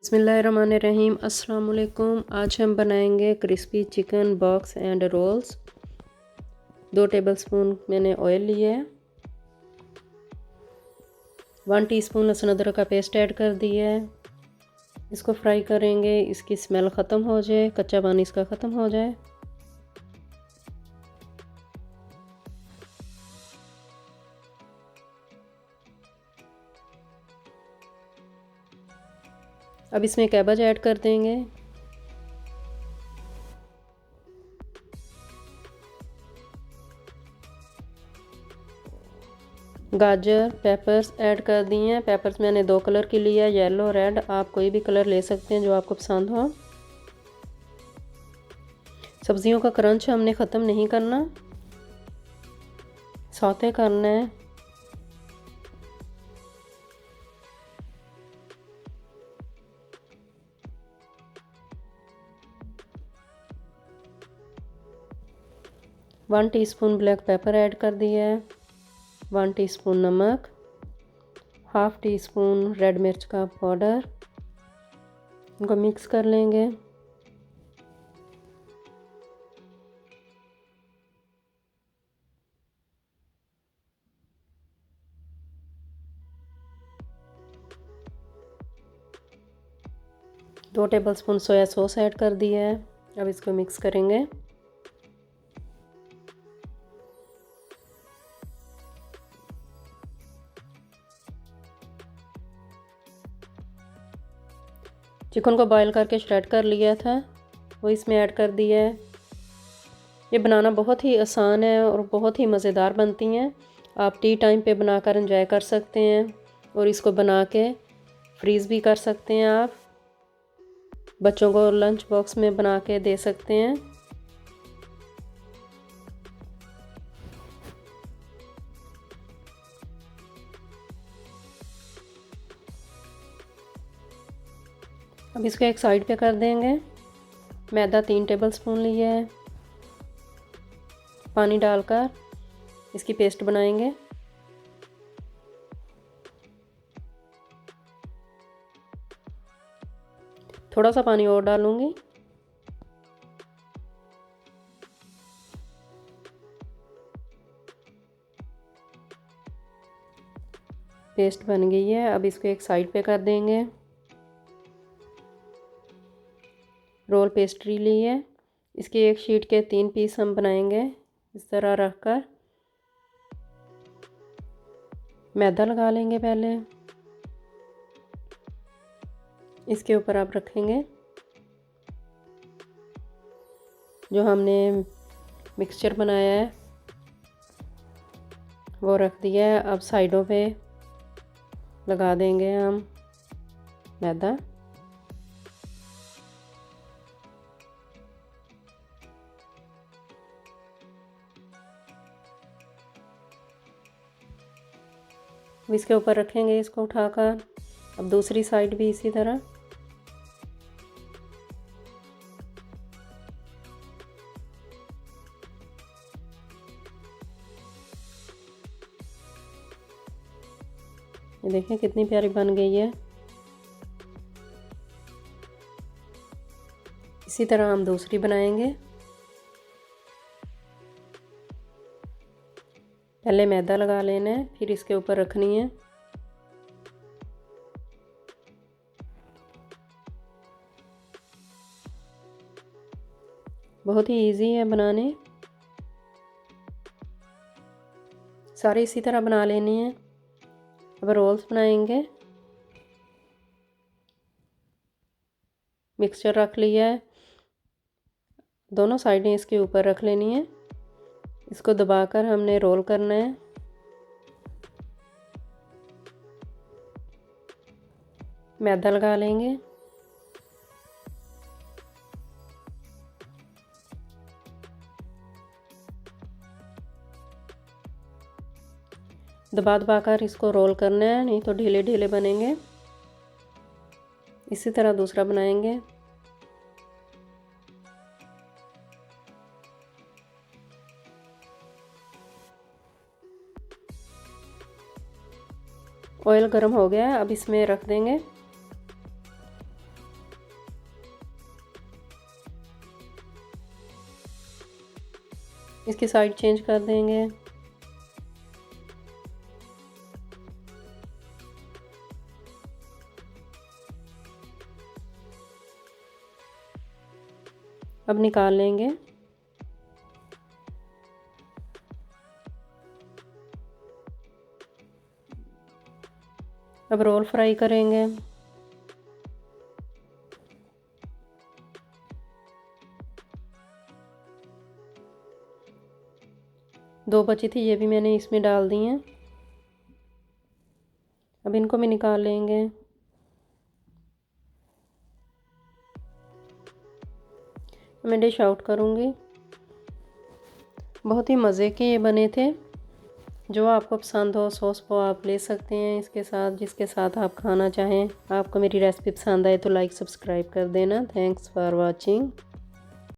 बिस्मिल्लाहिर्रहमानिर्रहीम। अस्सलाम वालेकुम। आज हम बनाएंगे crispy chicken box and rolls. 2 tablespoon मैंने ऑयल लिया है। 1 टीस्पून लहसुन अदरक का पेस्ट ऐड कर दिया है। इसको फ्राई करेंगे, इसकी स्मेल ख़त्म हो जाए, कच्चा पानी इसका ख़त्म हो जाए। अब इसमें कैबेज ऐड कर देंगे। गाजर, पेपर्स ऐड कर दिए हैं। पेपर्स मैंने 2 कलर की लिया है, येलो रेड। आप कोई भी कलर ले सकते हैं जो आपको पसंद हो। सब्जियों का क्रंच हमने ख़त्म नहीं करना, सौते करना है। One teaspoon black pepper add कर दिया है। 1 टीस्पून नमक, हाफ़ टी स्पून रेड मिर्च का पाउडर। इनको मिक्स कर लेंगे। दो टेबलस्पून सोया सॉस ऐड कर दिया है। अब इसको मिक्स करेंगे। चिकन को बॉईल करके श्रेड कर लिया था, वो इसमें ऐड कर दिया है। ये बनाना बहुत ही आसान है और बहुत ही मज़ेदार बनती हैं। आप टी टाइम पे बनाकर एंजॉय कर सकते हैं और इसको बना के फ्रीज़ भी कर सकते हैं। आप बच्चों को लंच बॉक्स में बना के दे सकते हैं। अब इसको एक साइड पे कर देंगे। मैदा 3 टेबलस्पून लिया है। पानी डालकर इसकी पेस्ट बनाएंगे। थोड़ा सा पानी और डालूंगी। पेस्ट बन गई है। अब इसको एक साइड पे कर देंगे। रोल पेस्ट्री ली है, इसकी एक शीट के 3 पीस हम बनाएंगे। इस तरह रखकर मैदा लगा लेंगे। पहले इसके ऊपर आप रखेंगे जो हमने मिक्सचर बनाया है, वो रख दिया है। अब साइडों पे लगा देंगे हम मैदा। इसके ऊपर रखेंगे इसको उठाकर। अब दूसरी साइड भी इसी तरह। ये देखिए कितनी प्यारी बन गई है। इसी तरह हम दूसरी बनाएंगे। पहले मैदा लगा लेना है, फिर इसके ऊपर रखनी है। बहुत ही इजी है बनाने। सारे इसी तरह बना लेने हैं। अब रोल्स बनाएंगे। मिक्सचर रख लिया है, दोनों साइडें इसके ऊपर रख लेनी है। इसको दबाकर हमने रोल करना है। मैदा लगा लेंगे। दबा दबाकर इसको रोल करना है, नहीं तो ढीले ढीले बनेंगे। इसी तरह दूसरा बनाएंगे। ऑयल गर्म हो गया है, अब इसमें रख देंगे। इसकी साइड चेंज कर देंगे। अब निकाल लेंगे। अब रोल फ्राई करेंगे। दो बची थी, ये भी मैंने इसमें डाल दी हैं। अब इनको भी निकाल लेंगे। मैं डिश आउट करूँगी। बहुत ही मज़े के ये बने थे। जो आपको पसंद हो सॉस वो आप ले सकते हैं इसके साथ, जिसके साथ आप खाना चाहें। आपको मेरी रेसिपी पसंद आए तो लाइक सब्सक्राइब कर देना। Thanks for watching.